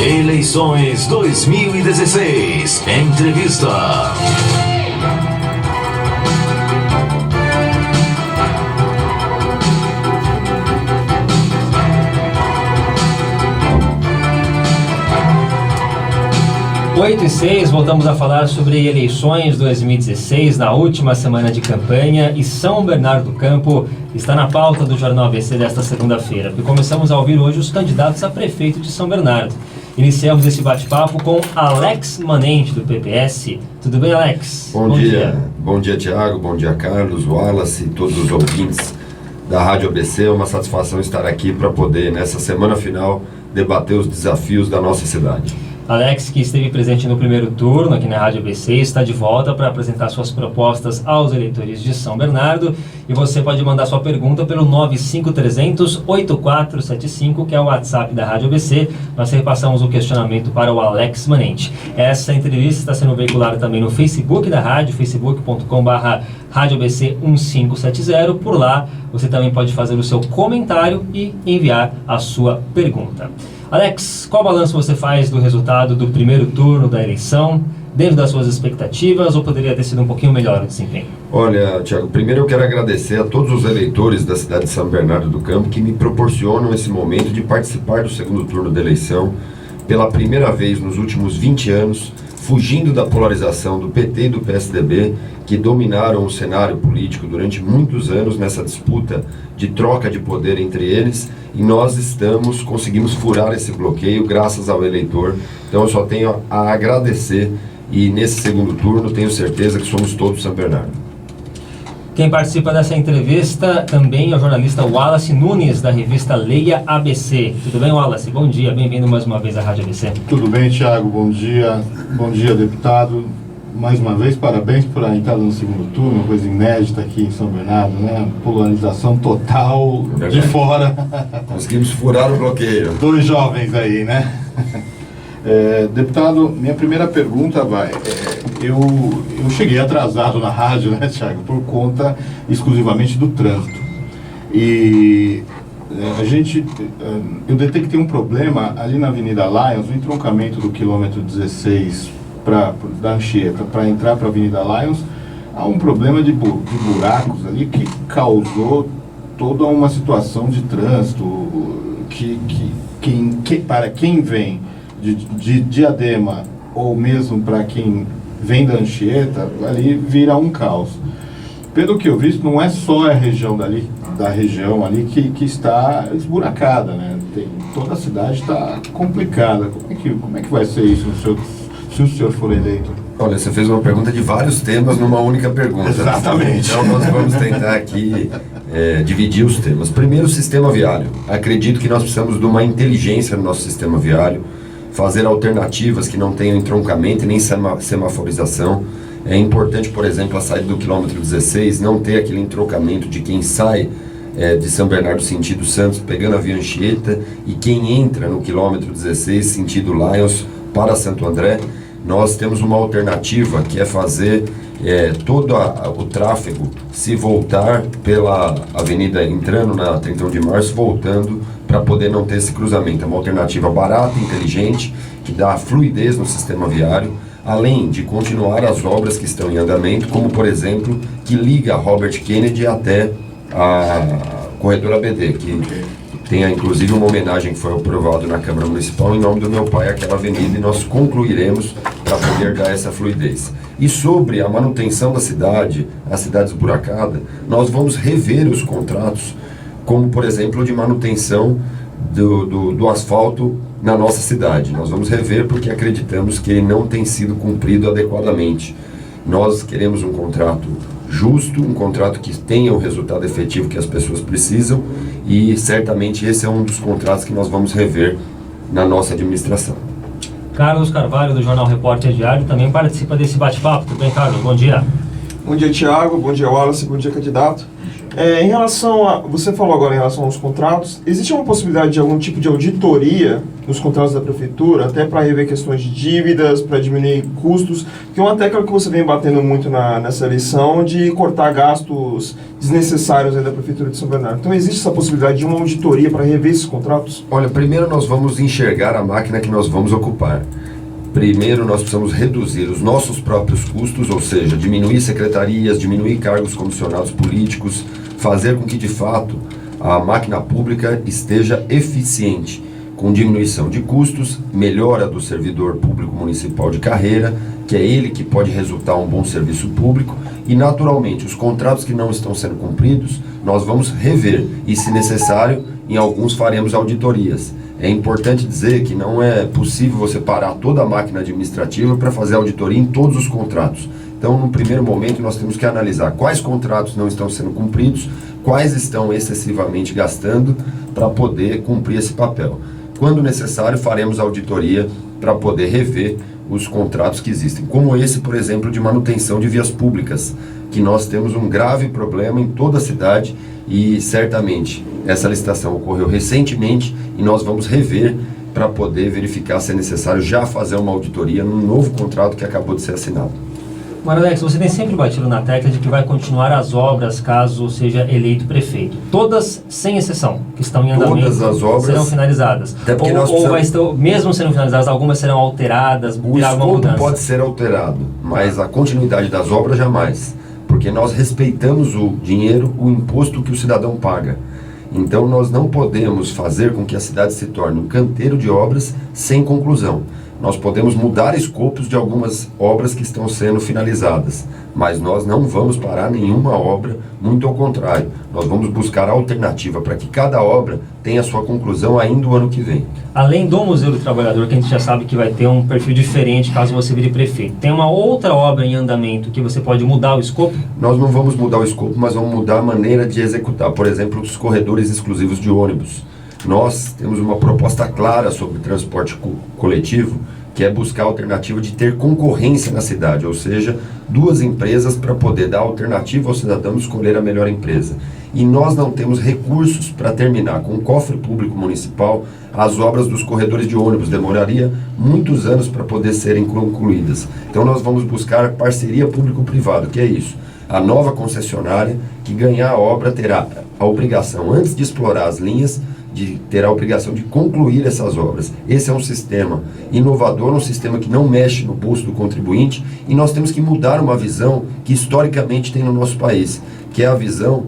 Eleições 2016. Entrevista. Oito e 6, voltamos a falar sobre eleições 2016 na última semana de campanha, e São Bernardo do Campo está na pauta do Jornal ABC desta segunda-feira, porque começamos a ouvir hoje os candidatos a prefeito de São Bernardo. Iniciamos esse bate-papo com Alex Manente, do PPS. Tudo bem, Alex? Bom dia. Bom dia, Thiago. Bom dia, Carlos, Wallace e todos os ouvintes da Rádio ABC. É uma satisfação estar aqui para poder, nessa semana final, debater os desafios da nossa cidade. Alex, que esteve presente no primeiro turno aqui na Rádio ABC, está de volta para apresentar suas propostas aos eleitores de São Bernardo. E você pode mandar sua pergunta pelo 95300-8475, que é o WhatsApp da Rádio ABC. Nós repassamos o questionamento para o Alex Manente. Essa entrevista está sendo veiculada também no Facebook da rádio, facebook.com/radioabc1570. Por lá, você também pode fazer o seu comentário e enviar a sua pergunta. Alex, qual balanço você faz do resultado do primeiro turno da eleição, dentro das suas expectativas, ou poderia ter sido um pouquinho melhor o desempenho? Olha, Thiago, primeiro eu quero agradecer a todos os eleitores da cidade de São Bernardo do Campo que me proporcionam esse momento de participar do segundo turno da eleição, pela primeira vez nos últimos 20 anos, fugindo da polarização do PT e do PSDB, que dominaram o cenário político durante muitos anos nessa disputa de troca de poder entre eles, e nós conseguimos furar esse bloqueio graças ao eleitor. Então eu só tenho a agradecer, e nesse segundo turno tenho certeza que somos todos São Bernardo. Quem participa dessa entrevista também é o jornalista Wallace Nunes, da revista Leia ABC. Tudo bem, Wallace? Bom dia, bem-vindo mais uma vez à Rádio ABC. Tudo bem, Thiago, bom dia, deputado. Mais uma vez, parabéns por a entrada no segundo turno, uma coisa inédita aqui em São Bernardo, né? Polarização total de fora. Conseguimos furar o bloqueio. Dois jovens aí, né? Deputado, minha primeira pergunta eu cheguei atrasado na rádio, né, Thiago, por conta exclusivamente do trânsito. E eu detectei um problema ali na Avenida Lions, no entroncamento do quilômetro 16 da Anchieta, para entrar para a Avenida Lions. Há um problema de buracos ali que causou toda uma situação de trânsito que para quem vem de Diadema, ou mesmo para quem vem da Anchieta, ali vira um caos. Pelo que eu vi, não é só a região da região ali que está esburacada, né? Toda a cidade está complicada. Como é que vai ser isso se o senhor for eleito? Olha, você fez uma pergunta de vários temas numa única pergunta. Exatamente. Então nós vamos tentar aqui dividir os temas. Primeiro, o sistema viário. Acredito que nós precisamos de uma inteligência no nosso sistema viário, fazer alternativas que não tenham entroncamento e nem semaforização. É importante, por exemplo, a saída do quilômetro 16, não ter aquele entroncamento de quem sai de São Bernardo sentido Santos, pegando a Via Anchieta, e quem entra no quilômetro 16 sentido Lions para Santo André. Nós temos uma alternativa que é fazer todo o tráfego se voltar pela avenida, entrando na 31 de março, voltando, para poder não ter esse cruzamento. É uma alternativa barata, inteligente, que dá fluidez no sistema viário, além de continuar as obras que estão em andamento, como por exemplo, que liga a Robert Kennedy até a corredor ABD, que tem inclusive uma homenagem que foi aprovada na Câmara Municipal em nome do meu pai, aquela avenida, e nós concluiremos para poder dar essa fluidez. E sobre a manutenção da cidade, a cidade esburacada, nós vamos rever os contratos, como por exemplo de manutenção do asfalto na nossa cidade. Nós vamos rever porque acreditamos que ele não tem sido cumprido adequadamente. Nós queremos um contrato justo, um contrato que tenha o resultado efetivo que as pessoas precisam, e certamente esse é um dos contratos que nós vamos rever na nossa administração. Carlos Carvalho, do Jornal Repórter Diário, também participa desse bate-papo. Tudo bem, Carlos? Bom dia. Bom dia, Thiago. Bom dia, Wallace. Bom dia, candidato. Em relação a... Você falou agora em relação aos contratos. Existe uma possibilidade de algum tipo de auditoria nos contratos da Prefeitura, até para rever questões de dívidas, para diminuir custos? Que é uma tecla que você vem batendo muito nessa eleição de cortar gastos desnecessários aí da Prefeitura de São Bernardo. Então, existe essa possibilidade de uma auditoria para rever esses contratos? Olha, primeiro nós vamos enxergar a máquina que nós vamos ocupar. Primeiro, nós precisamos reduzir os nossos próprios custos, ou seja, diminuir secretarias, diminuir cargos comissionados políticos, fazer com que, de fato, a máquina pública esteja eficiente, com diminuição de custos, melhora do servidor público municipal de carreira, que é ele que pode resultar um bom serviço público, e, naturalmente, os contratos que não estão sendo cumpridos, nós vamos rever, e, se necessário, em alguns faremos auditorias. É importante dizer que não é possível você parar toda a máquina administrativa para fazer auditoria em todos os contratos. Então, no primeiro momento, nós temos que analisar quais contratos não estão sendo cumpridos, quais estão excessivamente gastando para poder cumprir esse papel. Quando necessário, faremos auditoria para poder rever os contratos que existem, como esse, por exemplo, de manutenção de vias públicas, que nós temos um grave problema em toda a cidade e certamente essa licitação ocorreu recentemente e nós vamos rever para poder verificar se é necessário já fazer uma auditoria no novo contrato que acabou de ser assinado. Marilex, você tem sempre batido na tecla de que vai continuar as obras caso seja eleito prefeito. Todas, sem exceção, que estão em andamento, todas as obras serão finalizadas. Até porque Mesmo sendo finalizadas, algumas serão alteradas, o alguma escopo mudança. pode ser alterado, mas a continuidade das obras jamais, porque nós respeitamos o dinheiro, o imposto que o cidadão paga. Então nós não podemos fazer com que a cidade se torne um canteiro de obras sem conclusão. Nós podemos mudar escopos de algumas obras que estão sendo finalizadas, mas nós não vamos parar nenhuma obra, muito ao contrário. Nós vamos buscar alternativa para que cada obra tenha sua conclusão ainda o ano que vem. Além do Museu do Trabalhador, que a gente já sabe que vai ter um perfil diferente caso você vire prefeito, tem uma outra obra em andamento que você pode mudar o escopo? Nós não vamos mudar o escopo, mas vamos mudar a maneira de executar. Por exemplo, os corredores exclusivos de ônibus. Nós temos uma proposta clara sobre transporte coletivo, que é buscar a alternativa de ter concorrência na cidade, ou seja, duas empresas para poder dar alternativa ao cidadão escolher a melhor empresa. E nós não temos recursos para terminar com o cofre público municipal as obras dos corredores de ônibus. Demoraria muitos anos para poder serem concluídas. Então nós vamos buscar parceria público-privada, que é isso. A nova concessionária que ganhar a obra terá a obrigação, antes de explorar as linhas, de ter a obrigação de concluir essas obras. Esse é um sistema inovador, um sistema que não mexe no bolso do contribuinte, e nós temos que mudar uma visão que historicamente tem no nosso país, que é a visão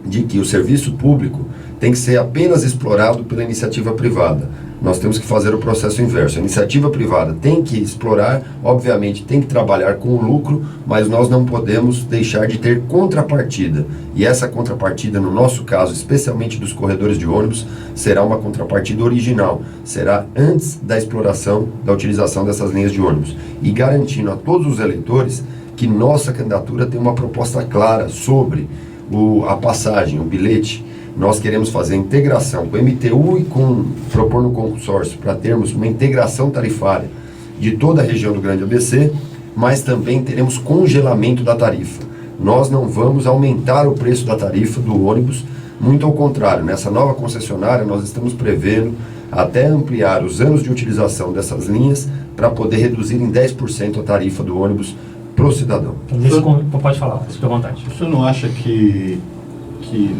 de que o serviço público tem que ser apenas explorado pela iniciativa privada. Nós temos que fazer o processo inverso. A iniciativa privada tem que explorar, obviamente tem que trabalhar com o lucro, mas nós não podemos deixar de ter contrapartida. E essa contrapartida, no nosso caso, especialmente dos corredores de ônibus, será uma contrapartida original. Será antes da exploração, da utilização dessas linhas de ônibus. E garantindo a todos os eleitores que nossa candidatura tem uma proposta clara sobre a passagem, o bilhete. Nós queremos fazer a integração com o MTU e propor no consórcio para termos uma integração tarifária de toda a região do Grande ABC, mas também teremos congelamento da tarifa. Nós não vamos aumentar o preço da tarifa do ônibus, muito ao contrário. Nessa nova concessionária nós estamos prevendo até ampliar os anos de utilização dessas linhas para poder reduzir em 10% a tarifa do ônibus para o cidadão. Pode falar, fique à vontade. O senhor não acha que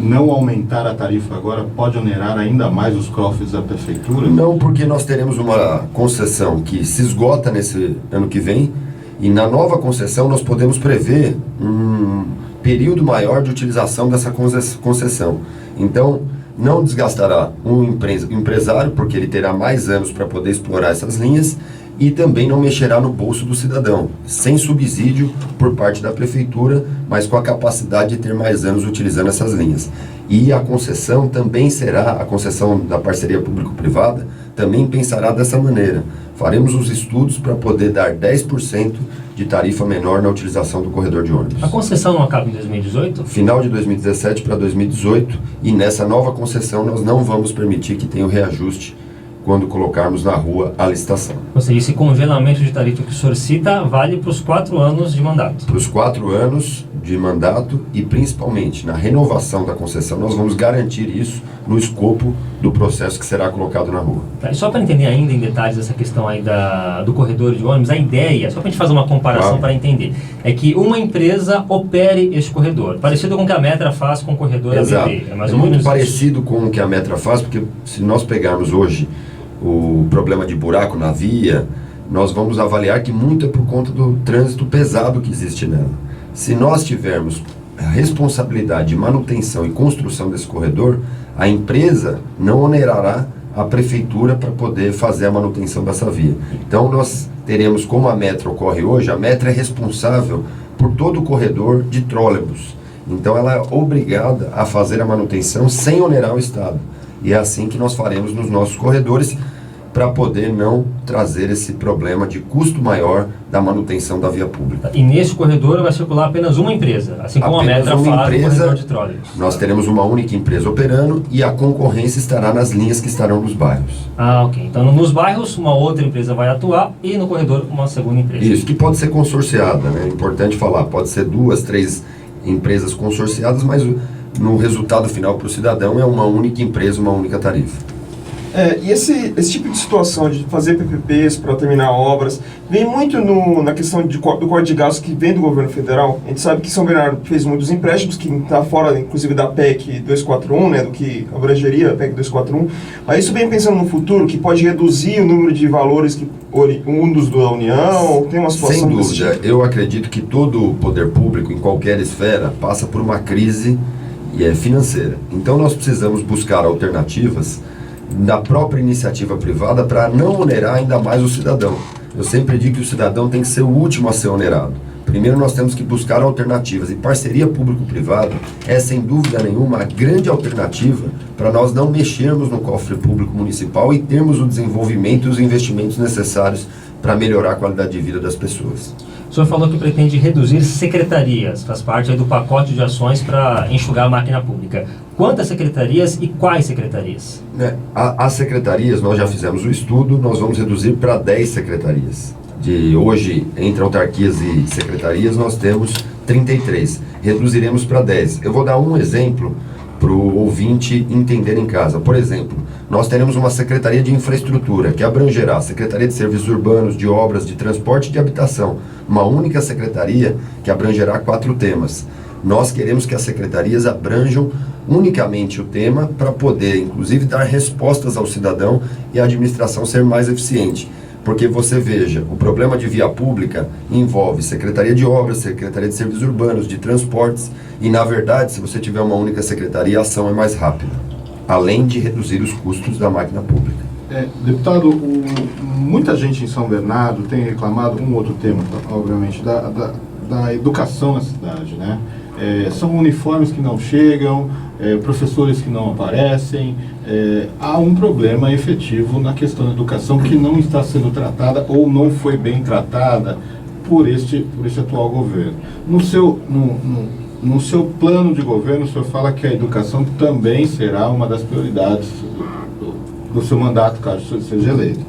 não aumentar a tarifa agora pode onerar ainda mais os cofres da prefeitura? Não, porque nós teremos uma concessão que se esgota nesse ano que vem, e na nova concessão nós podemos prever um período maior de utilização dessa concessão. Então, não desgastará o empresário, porque ele terá mais anos para poder explorar essas linhas, e também não mexerá no bolso do cidadão, sem subsídio por parte da prefeitura, mas com a capacidade de ter mais anos utilizando essas linhas. E a concessão também será, a concessão da parceria público-privada, também pensará dessa maneira. Faremos os estudos para poder dar 10% de tarifa menor na utilização do corredor de ônibus. A concessão não acaba em 2018? Final de 2017 para 2018, e nessa nova concessão nós não vamos permitir que tenha o reajuste quando colocarmos na rua a licitação. Ou seja, esse congelamento de tarifa que o senhor cita vale para os 4 anos de mandato? Para os 4 anos de mandato e principalmente na renovação da concessão, nós vamos garantir isso no escopo do processo que será colocado na rua. Tá, e só para entender ainda em detalhes essa questão aí do corredor de ônibus, a ideia, só para a gente fazer uma comparação Claro. para entender, é que uma empresa opere este corredor, parecido com o que a Metra faz com o corredor Exato. ABB. É mais ou muito menos isso. parecido com o que a Metra faz, porque se nós pegarmos hoje o problema de buraco na via, nós vamos avaliar que muito é por conta do trânsito pesado que existe nela. Se nós tivermos a responsabilidade de manutenção e construção desse corredor, a empresa não onerará a prefeitura para poder fazer a manutenção dessa via. Então nós teremos, como a Metra ocorre hoje, a Metra é responsável por todo o corredor de trólebus. Então ela é obrigada a fazer a manutenção sem onerar o Estado. E é assim que nós faremos nos nossos corredores, para poder não trazer esse problema de custo maior da manutenção da via pública. E nesse corredor vai circular apenas uma empresa, assim como Apenas a Metra uma faz no empresa. corredor de trólebus. Nós teremos uma única empresa operando e a concorrência estará nas linhas que estarão nos bairros. Ah, ok. Então nos bairros uma outra empresa vai atuar e no corredor uma segunda empresa. Isso, que pode ser consorciada, né? É importante falar, pode ser 2, 3 empresas consorciadas, mas no resultado final para o cidadão é uma única empresa, uma única tarifa. E esse tipo de situação de fazer PPPs para terminar obras vem muito na questão do Código de Gastos que vem do governo federal. A gente sabe que São Bernardo fez muitos empréstimos, que está fora, inclusive, da PEC 241, né, do que abrangeria a PEC 241. Mas isso vem pensando no futuro, que pode reduzir o número de valores que oriundos da União? Tem uma situação Sem desse dúvida, tipo? eu acredito que todo o poder público, em qualquer esfera, passa por uma crise financeira. Então nós precisamos buscar alternativas da própria iniciativa privada para não onerar ainda mais o cidadão. Eu sempre digo que o cidadão tem que ser o último a ser onerado. Primeiro nós temos que buscar alternativas, e parceria público-privada é sem dúvida nenhuma a grande alternativa para nós não mexermos no cofre público municipal e termos o desenvolvimento e os investimentos necessários para melhorar a qualidade de vida das pessoas. O senhor falou que pretende reduzir secretarias, faz parte aí do pacote de ações para enxugar a máquina pública. Quantas secretarias e quais secretarias? As secretarias, nós já fizemos o estudo, nós vamos reduzir para 10 secretarias. De hoje, entre autarquias e secretarias, nós temos 33. Reduziremos para 10. Eu vou dar um exemplo para o ouvinte entender em casa. Por exemplo, nós teremos uma Secretaria de Infraestrutura, que abrangerá a Secretaria de Serviços Urbanos, de Obras, de Transporte e de Habitação. Uma única secretaria que abrangerá 4 temas. Nós queremos que as secretarias abranjam unicamente o tema para poder, inclusive, dar respostas ao cidadão e a administração ser mais eficiente. Porque você veja, o problema de via pública envolve Secretaria de Obras, Secretaria de Serviços Urbanos, de Transportes, e na verdade, se você tiver uma única secretaria, a ação é mais rápida, além de reduzir os custos da máquina pública. Deputado, muita gente em São Bernardo tem reclamado, um outro tema, obviamente, da educação na cidade, né? São uniformes que não chegam, professores que não aparecem, há um problema efetivo na questão da educação que não está sendo tratada ou não foi bem tratada por este atual governo. No seu plano de governo, o senhor fala que a educação também será uma das prioridades do seu mandato, caso o senhor seja eleito.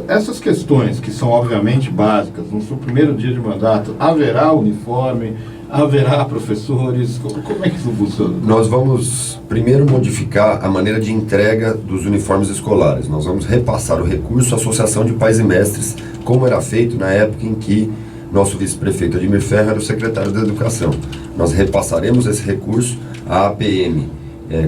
Essas questões, que são obviamente básicas, no seu primeiro dia de mandato, haverá uniforme, haverá professores, como é que isso funciona? Nós vamos primeiro modificar a maneira de entrega dos uniformes escolares. Nós vamos repassar o recurso à Associação de Pais e Mestres, como era feito na época em que nosso vice-prefeito Ademir Ferro era o secretário da Educação. Nós repassaremos esse recurso à APM.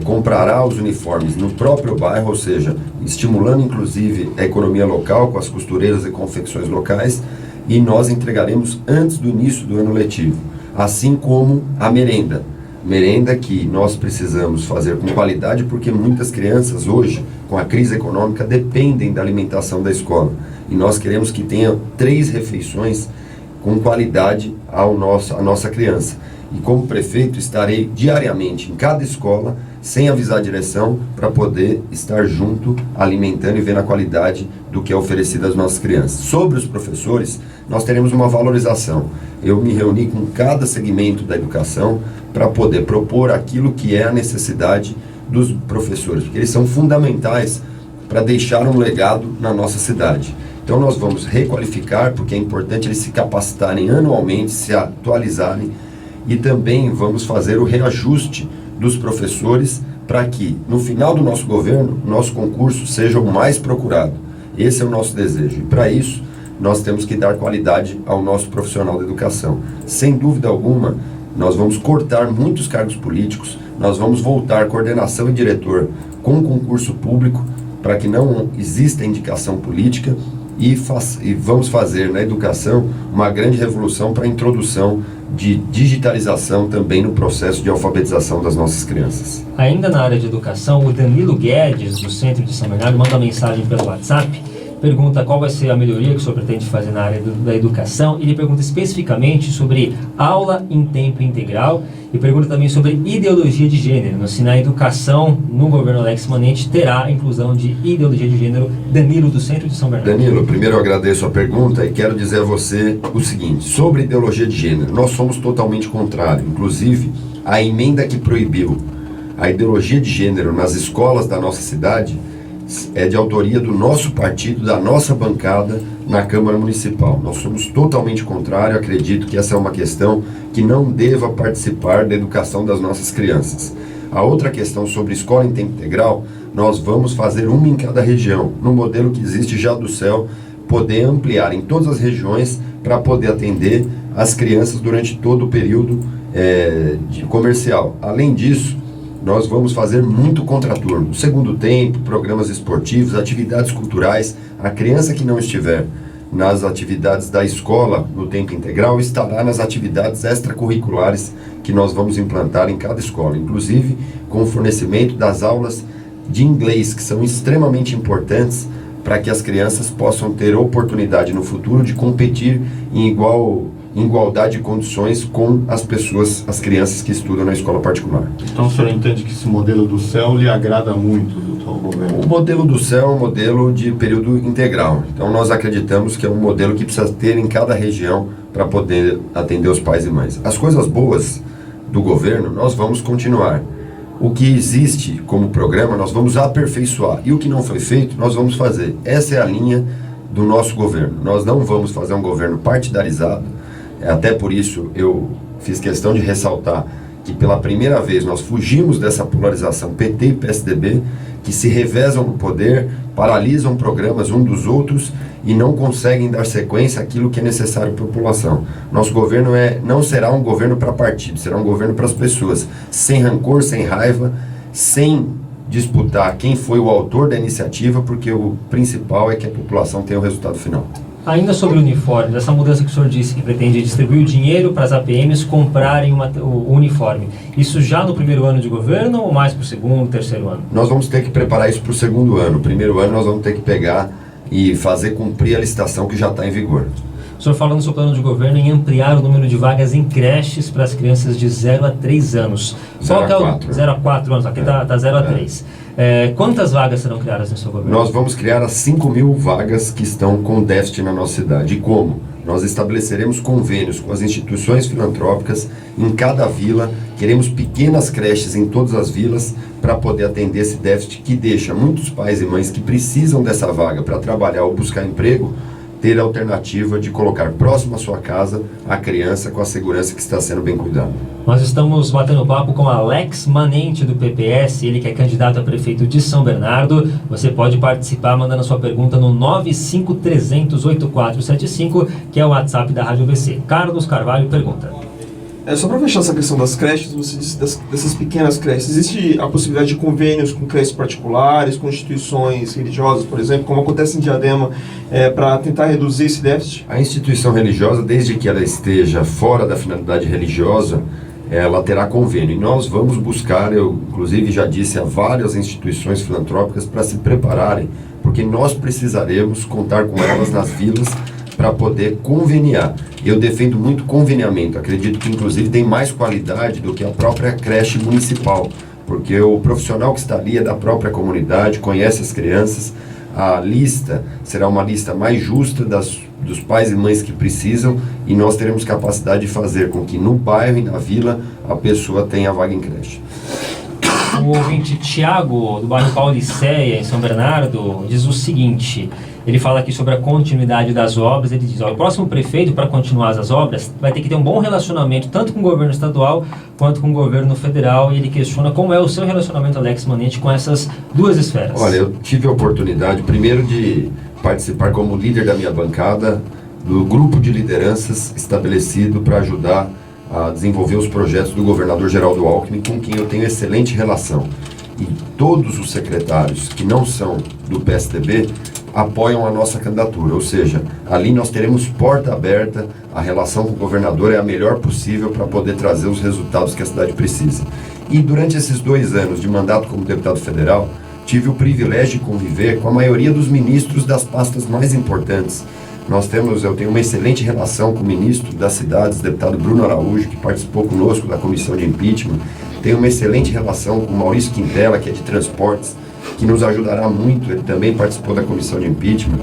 Comprará os uniformes no próprio bairro, ou seja, estimulando inclusive a economia local com as costureiras e confecções locais, e nós entregaremos antes do início do ano letivo, assim como a merenda que nós precisamos fazer com qualidade, porque muitas crianças hoje, com a crise econômica, dependem da alimentação da escola, e nós queremos que tenha 3 refeições com qualidade à nossa criança. E como prefeito estarei diariamente em cada escola, sem avisar a direção, para poder estar junto, alimentando e vendo a qualidade do que é oferecido às nossas crianças. Sobre os professores, nós teremos uma valorização. Eu me reuni com cada segmento da educação para poder propor aquilo que é a necessidade dos professores, porque eles são fundamentais para deixar um legado na nossa cidade. Então nós vamos requalificar, porque é importante eles se capacitarem anualmente, se atualizarem, e também vamos fazer o reajuste dos professores para que, no final do nosso governo, nosso concurso seja o mais procurado. Esse é o nosso desejo. E para isso, nós temos que dar qualidade ao nosso profissional da educação. Sem dúvida alguma, nós vamos cortar muitos cargos políticos, nós vamos voltar coordenação e diretor com concurso público, para que não exista indicação política, e vamos fazer na educação uma grande revolução para a introdução de digitalização também no processo de alfabetização das nossas crianças. Ainda na área de educação, o Danilo Guedes, do Centro de São Bernardo, manda uma mensagem pelo WhatsApp, pergunta qual vai ser a melhoria que o senhor pretende fazer na área da educação. Ele pergunta especificamente sobre aula em tempo integral e pergunta também sobre ideologia de gênero. Se na educação, no governo Alex Manente, terá a inclusão de ideologia de gênero. Danilo, do Centro de São Bernardo. Danilo, primeiro eu agradeço a pergunta e quero dizer a você o seguinte, sobre ideologia de gênero, nós somos totalmente contrários. Inclusive, a emenda que proibiu a ideologia de gênero nas escolas da nossa cidade é de autoria do nosso partido, da nossa bancada na Câmara Municipal. Nós somos totalmente contrários, acredito que essa é uma questão que não deva participar da educação das nossas crianças. A outra questão sobre escola em tempo integral, nós vamos fazer uma em cada região, no modelo que existe já do CEL, poder ampliar em todas as regiões para poder atender as crianças durante todo o período comercial. Além disso, nós vamos fazer muito contraturno. Segundo tempo, programas esportivos, atividades culturais. A criança que não estiver nas atividades da escola no tempo integral estará nas atividades extracurriculares que nós vamos implantar em cada escola, inclusive com o fornecimento das aulas de inglês, que são extremamente importantes para que as crianças possam ter oportunidade no futuro de competir em igualdade de condições com as crianças que estudam na escola particular. Então o senhor entende que esse modelo do CEL lhe agrada muito do atual governo? O modelo do CEL é um modelo de período integral. Então nós acreditamos que é um modelo que precisa ter em cada região para poder atender os pais e mães. As coisas boas do governo nós vamos continuar. O que existe como programa nós vamos aperfeiçoar. E o que não foi feito nós vamos fazer. Essa é a linha do nosso governo. Nós não vamos fazer um governo partidarizado. Até por isso eu fiz questão de ressaltar que pela primeira vez nós fugimos dessa polarização PT e PSDB, que se revezam no poder, paralisam programas um dos outros e não conseguem dar sequência àquilo que é necessário para a população. Nosso governo não será um governo para partido, será um governo para as pessoas, sem rancor, sem raiva, sem disputar quem foi o autor da iniciativa, porque o principal é que a população tenha o resultado final. Ainda sobre o uniforme, dessa mudança que o senhor disse que pretende distribuir o dinheiro para as APMs comprarem o uniforme, isso já no primeiro ano de governo ou mais para o segundo, terceiro ano? Nós vamos ter que preparar isso para o segundo ano. O primeiro ano nós vamos ter que pegar e fazer cumprir a licitação que já está em vigor. O senhor falou no seu plano de governo em ampliar o número de vagas em creches para as crianças de 0 a 3 anos. 0 a 4. 0 a 4 anos, aqui está 0 a 3. Quantas vagas serão criadas no seu governo? Nós vamos criar as 5.000 vagas que estão com déficit na nossa cidade. E como? Nós estabeleceremos convênios com as instituições filantrópicas em cada vila. Queremos pequenas creches em todas as vilas para poder atender esse déficit que deixa muitos pais e mães que precisam dessa vaga para trabalhar ou buscar emprego ter a alternativa de colocar próximo à sua casa a criança com a segurança que está sendo bem cuidada. Nós estamos batendo papo com Alex Manente, do PPS, ele que é candidato a prefeito de São Bernardo. Você pode participar mandando a sua pergunta no 953008475, que é o WhatsApp da Rádio ABC. Carlos Carvalho pergunta. Só para fechar essa questão das creches, você disse dessas pequenas creches, existe a possibilidade de convênios com creches particulares, com instituições religiosas, por exemplo, como acontece em Diadema, para tentar reduzir esse déficit? A instituição religiosa, desde que ela esteja fora da finalidade religiosa, ela terá convênio. E nós vamos buscar, eu inclusive já disse a várias instituições filantrópicas para se prepararem, porque nós precisaremos contar com elas nas vilas para poder conveniar. Eu defendo muito conveniamento, acredito que inclusive tem mais qualidade do que a própria creche municipal, porque o profissional que está ali é da própria comunidade, conhece as crianças, a lista será uma lista mais justa dos pais e mães que precisam, e nós teremos capacidade de fazer com que no bairro e na vila a pessoa tenha vaga em creche. O ouvinte Tiago, do bairro Pauliceia, em São Bernardo, diz o seguinte. Ele fala aqui sobre a continuidade das obras. Ele diz, o próximo prefeito, para continuar as obras, vai ter que ter um bom relacionamento tanto com o governo estadual quanto com o governo federal. E ele questiona como é o seu relacionamento, Alex Manente, com essas duas esferas. Olha, eu tive a oportunidade, primeiro, de participar como líder da minha bancada do grupo de lideranças estabelecido para ajudar a desenvolver os projetos do governador Geraldo Alckmin, com quem eu tenho excelente relação. E todos os secretários que não são do PSDB apoiam a nossa candidatura, ou seja, ali nós teremos porta aberta, a relação com o governador é a melhor possível para poder trazer os resultados que a cidade precisa. E durante esses 2 anos de mandato como deputado federal, tive o privilégio de conviver com a maioria dos ministros das pastas mais importantes. Eu tenho uma excelente relação com o ministro das cidades, deputado Bruno Araújo, que participou conosco da comissão de impeachment. Tenho uma excelente relação com o Maurício Quintela, que é de transportes, que nos ajudará muito, ele também participou da comissão de impeachment.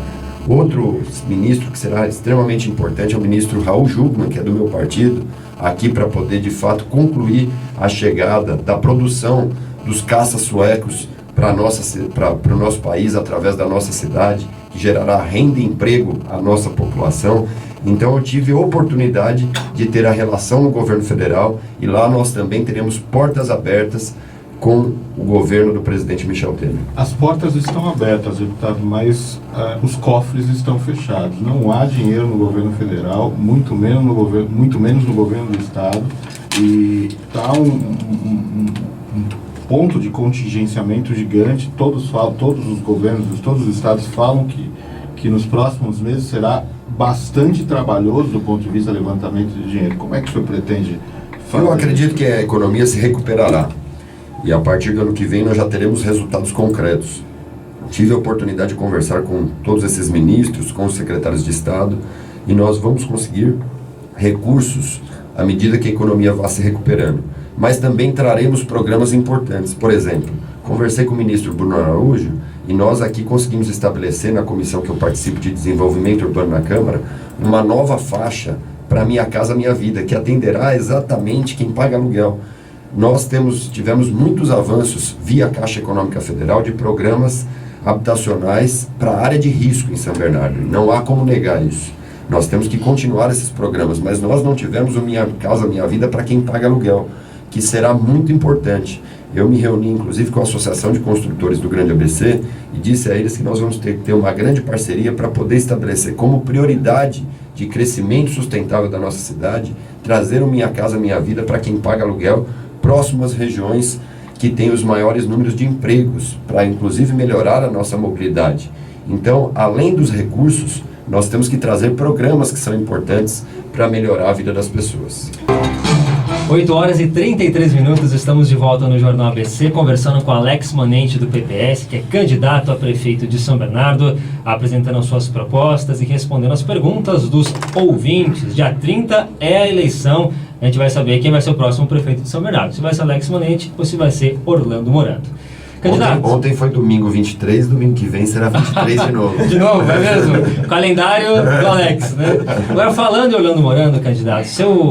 Outro ministro que será extremamente importante é o ministro Raul Jugman, que é do meu partido, aqui para poder de fato concluir a chegada da produção dos caças suecos para o nosso país, através da nossa cidade, que gerará renda e emprego à nossa população. Então eu tive a oportunidade de ter a relação no governo federal e lá nós também teremos portas abertas com o governo do presidente Michel Temer. As portas estão abertas, deputado, mas os cofres estão fechados. Não há dinheiro no governo federal, muito menos no governo do estado, e está um ponto de contingenciamento gigante. Todos os governos, todos os estados falam que nos próximos meses será bastante trabalhoso do ponto de vista do levantamento de dinheiro. Como é que o senhor pretende fazer? Eu acredito que a economia se recuperará. E a partir do ano que vem nós já teremos resultados concretos. Tive a oportunidade de conversar com todos esses ministros, com os secretários de Estado, e nós vamos conseguir recursos à medida que a economia vá se recuperando. Mas também traremos programas importantes. Por exemplo, conversei com o ministro Bruno Araújo e nós aqui conseguimos estabelecer na comissão que eu participo de desenvolvimento urbano na Câmara uma nova faixa para Minha Casa Minha Vida, que atenderá exatamente quem paga aluguel. Nós tivemos muitos avanços via Caixa Econômica Federal de programas habitacionais para a área de risco em São Bernardo. Não há como negar isso. Nós temos que continuar esses programas, mas nós não tivemos o Minha Casa Minha Vida para quem paga aluguel, que será muito importante. Eu me reuni, inclusive, com a Associação de Construtores do Grande ABC e disse a eles que nós vamos ter que ter uma grande parceria para poder estabelecer como prioridade de crescimento sustentável da nossa cidade, trazer o Minha Casa Minha Vida para quem paga aluguel, próximo às regiões que têm os maiores números de empregos, para inclusive melhorar a nossa mobilidade. Então, além dos recursos, nós temos que trazer programas que são importantes para melhorar a vida das pessoas. 8 horas e 33 minutos, estamos de volta no Jornal ABC, conversando com Alex Manente do PPS, que é candidato a prefeito de São Bernardo, apresentando suas propostas e respondendo as perguntas dos ouvintes. Dia 30 é a eleição, a gente vai saber quem vai ser o próximo prefeito de São Bernardo, se vai ser Alex Manente ou se vai ser Orlando Morando. Candidato. Ontem foi domingo 23, domingo que vem será 23 de novo. De novo, é mesmo? Calendário do Alex, né? Agora, falando em Orlando Morando, candidato,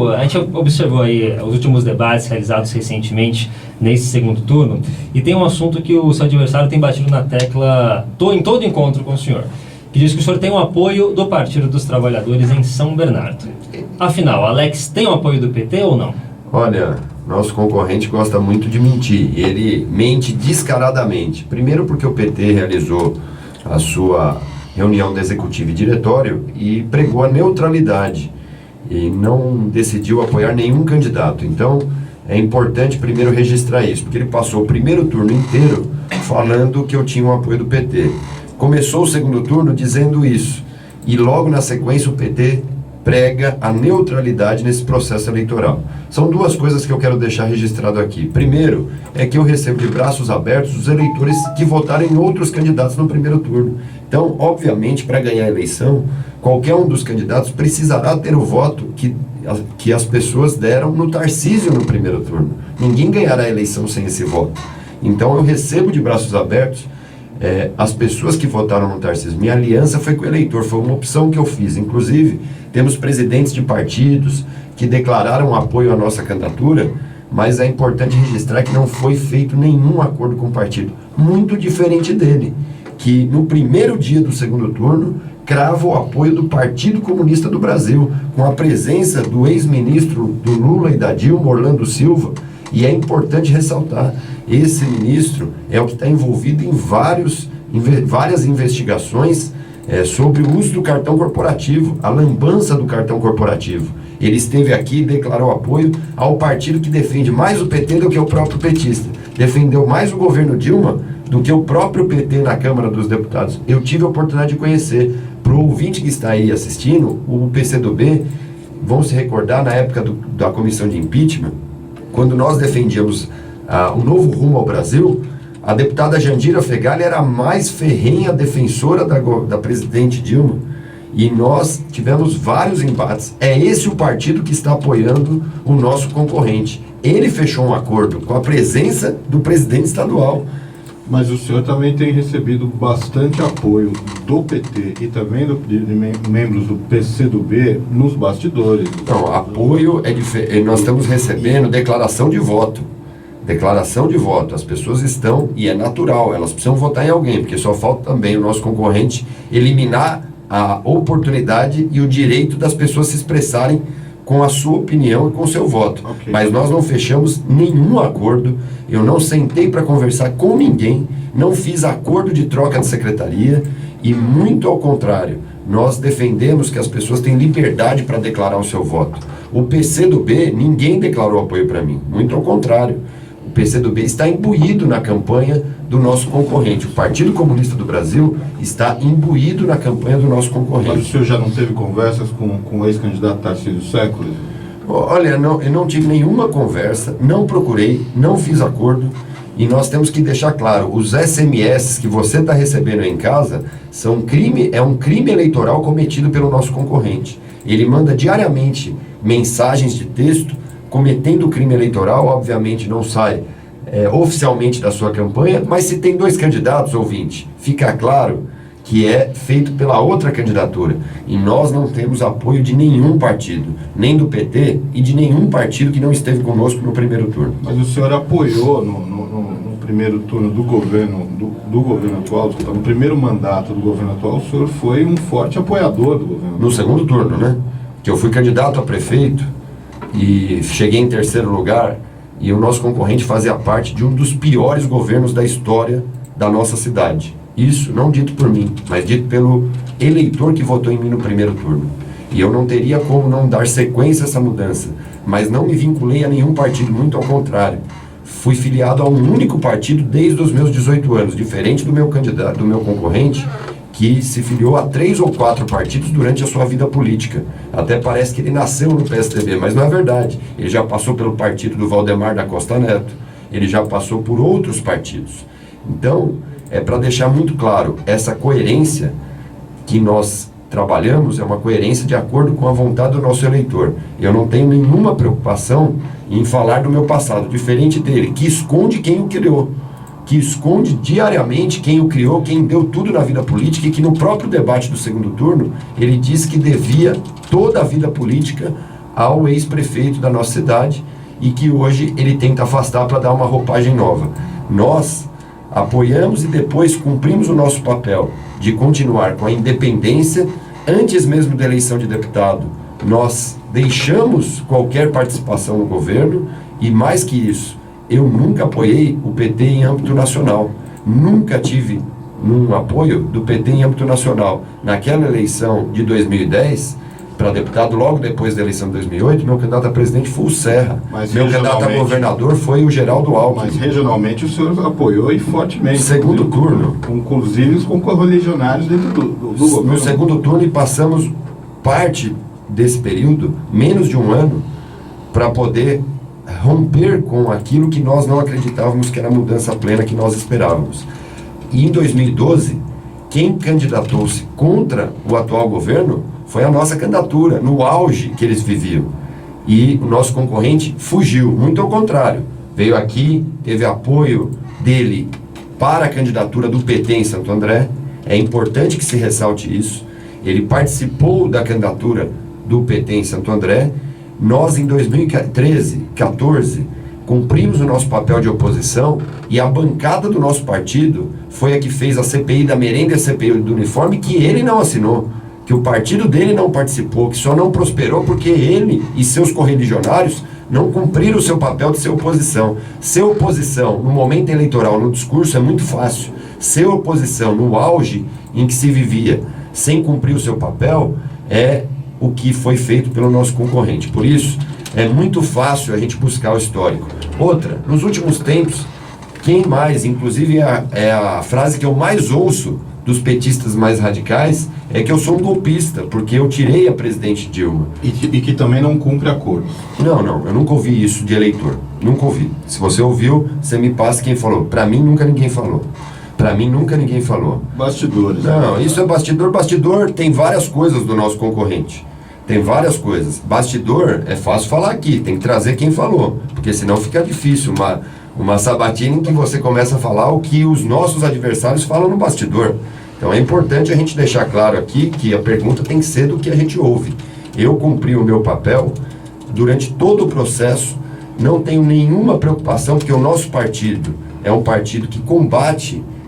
a gente observou aí os últimos debates realizados recentemente nesse segundo turno, e tem um assunto que o seu adversário tem batido na tecla em todo encontro com o senhor, que diz que o senhor tem o apoio do Partido dos Trabalhadores em São Bernardo. Afinal, Alex tem o apoio do PT ou não? Olha, nosso concorrente gosta muito de mentir, e ele mente descaradamente. Primeiro porque o PT realizou a sua reunião do Executivo e Diretório e pregou a neutralidade e não decidiu apoiar nenhum candidato. Então, é importante primeiro registrar isso, porque ele passou o primeiro turno inteiro falando que eu tinha o apoio do PT. Começou o segundo turno dizendo isso, e logo na sequência o PT prega a neutralidade nesse processo eleitoral. São duas coisas que eu quero deixar registrado aqui. Primeiro, é que eu recebo de braços abertos os eleitores que votaram em outros candidatos no primeiro turno. Então, obviamente, para ganhar a eleição, qualquer um dos candidatos precisará ter o voto que as pessoas deram no Tarcísio no primeiro turno. Ninguém ganhará a eleição sem esse voto. Então, eu recebo de braços abertos as pessoas que votaram no Tarcísio. Minha aliança foi com o eleitor, foi uma opção que eu fiz. Inclusive, temos presidentes de partidos que declararam apoio à nossa candidatura mas é importante registrar que não foi feito nenhum acordo com o partido, muito diferente dele, que no primeiro dia do segundo turno crava o apoio do Partido Comunista do Brasil, com a presença do ex-ministro do Lula e da Dilma, Orlando Silva, e é importante ressaltar, esse ministro é o que está envolvido em várias investigações sobre o uso do cartão corporativo, a lambança do cartão corporativo. Ele esteve aqui e declarou apoio ao partido que defende mais o PT do que o próprio petista. Defendeu mais o governo Dilma do que o próprio PT na Câmara dos Deputados. Eu tive a oportunidade de conhecer. Para o ouvinte que está aí assistindo, o PCdoB, vão se recordar na época da comissão de impeachment, quando nós defendíamos um novo rumo ao Brasil, a deputada Jandira Fegali era a mais ferrenha defensora da presidente Dilma. E nós tivemos vários embates. É esse o partido que está apoiando o nosso concorrente. Ele fechou um acordo com a presença do presidente estadual. Mas o senhor também tem recebido bastante apoio do PT e também de membros do PCdoB nos bastidores. Não, apoio é diferente. Nós estamos recebendo declaração de voto. Declaração de voto. As pessoas estão, e é natural, elas precisam votar em alguém, porque só falta também o nosso concorrente eliminar a oportunidade e o direito das pessoas se expressarem com a sua opinião e com o seu voto. Okay. Mas nós não fechamos nenhum acordo, eu não sentei para conversar com ninguém, não fiz acordo de troca de secretaria e, muito ao contrário, nós defendemos que as pessoas têm liberdade para declarar o seu voto. O PCdoB, ninguém declarou apoio para mim, muito ao contrário. O PCdoB está imbuído na campanha do nosso concorrente. O Partido Comunista do Brasil está imbuído na campanha do nosso concorrente. Mas o senhor já não teve conversas com o ex-candidato Tarcísio Século? Olha, eu não tive nenhuma conversa, não procurei, não fiz acordo. E nós temos que deixar claro, os SMS que você está recebendo em casa é um crime eleitoral cometido pelo nosso concorrente. Ele manda diariamente mensagens de texto cometendo crime eleitoral, obviamente não sai oficialmente da sua campanha, mas se tem 2 candidatos, ouvinte, fica claro que é feito pela outra candidatura. E nós não temos apoio de nenhum partido, nem do PT e de nenhum partido que não esteve conosco no primeiro turno. Mas o senhor apoiou no primeiro turno do governo atual, no primeiro mandato do governo atual, o senhor foi um forte apoiador do governo. No segundo turno, né? Que eu fui candidato a prefeito e cheguei em 3º lugar, e o nosso concorrente fazia parte de um dos piores governos da história da nossa cidade. Isso não dito por mim, mas dito pelo eleitor que votou em mim no primeiro turno. E eu não teria como não dar sequência a essa mudança, mas não me vinculei a nenhum partido, muito ao contrário. Fui filiado a um único partido desde os meus 18 anos, diferente do meu candidato, do meu concorrente, que se filiou a 3 ou 4 partidos durante a sua vida política. Até parece que ele nasceu no PSDB, mas não é verdade. Ele já passou pelo partido do Valdemar da Costa Neto, ele já passou por outros partidos. Então, é para deixar muito claro, essa coerência que nós trabalhamos é uma coerência de acordo com a vontade do nosso eleitor. Eu não tenho nenhuma preocupação em falar do meu passado, diferente dele, que esconde quem o criou, que esconde diariamente quem o criou, quem deu tudo na vida política, e que no próprio debate do segundo turno, ele disse que devia toda a vida política ao ex-prefeito da nossa cidade e que hoje ele tenta afastar para dar uma roupagem nova. Nós apoiamos e depois cumprimos o nosso papel de continuar com a independência. Antes mesmo da eleição de deputado, nós deixamos qualquer participação no governo e, mais que isso, eu nunca apoiei o PT em âmbito nacional. Nunca tive um apoio do PT em âmbito nacional. Naquela eleição de 2010, para deputado, logo depois da eleição de 2008, meu candidato a presidente foi o Serra. Meu candidato a governador foi o Geraldo Alckmin. Mas regionalmente o senhor apoiou e fortemente. Segundo turno. Inclusive com correligionários dentro do governo. No segundo turno, e passamos parte desse período, menos de um ano, para poder romper com aquilo que nós não acreditávamos que era a mudança plena que nós esperávamos. E em 2012, quem candidatou-se contra o atual governo foi a nossa candidatura, no auge que eles viviam. E o nosso concorrente fugiu, muito ao contrário. Veio aqui, teve apoio dele para a candidatura do PT em Santo André. É importante que se ressalte isso. Ele participou da candidatura do PT em Santo André. Nós, em 2013, 14, cumprimos o nosso papel de oposição e a bancada do nosso partido foi a que fez a CPI da merenda e a CPI do uniforme que ele não assinou, que o partido dele não participou, que só não prosperou porque ele e seus correligionários não cumpriram o seu papel de ser oposição. Ser oposição no momento eleitoral, no discurso, é muito fácil. Ser oposição no auge em que se vivia sem cumprir o seu papel é o que foi feito pelo nosso concorrente. Por isso, é muito fácil a gente buscar o histórico. Outra, nos últimos tempos, quem mais, inclusive é a frase que eu mais ouço dos petistas mais radicais, é que eu sou um golpista, porque eu tirei a presidente Dilma. E que também não cumpre acordo. Não, eu nunca ouvi isso de eleitor. Nunca ouvi. Se você ouviu, você me passa quem falou. Pra mim, nunca ninguém falou. Pra mim, nunca ninguém falou. Bastidores. Não, isso é bastidor. Bastidor tem várias coisas do nosso concorrente. Tem várias coisas. Bastidor é fácil falar aqui, tem que trazer quem falou, porque senão fica difícil uma sabatina em que você começa a falar o que os nossos adversários falam no bastidor. Então é importante a gente deixar claro aqui que a pergunta tem que ser do que a gente ouve. Eu cumpri o meu papel durante todo o processo, não tenho nenhuma preocupação, porque o nosso partido é um partido que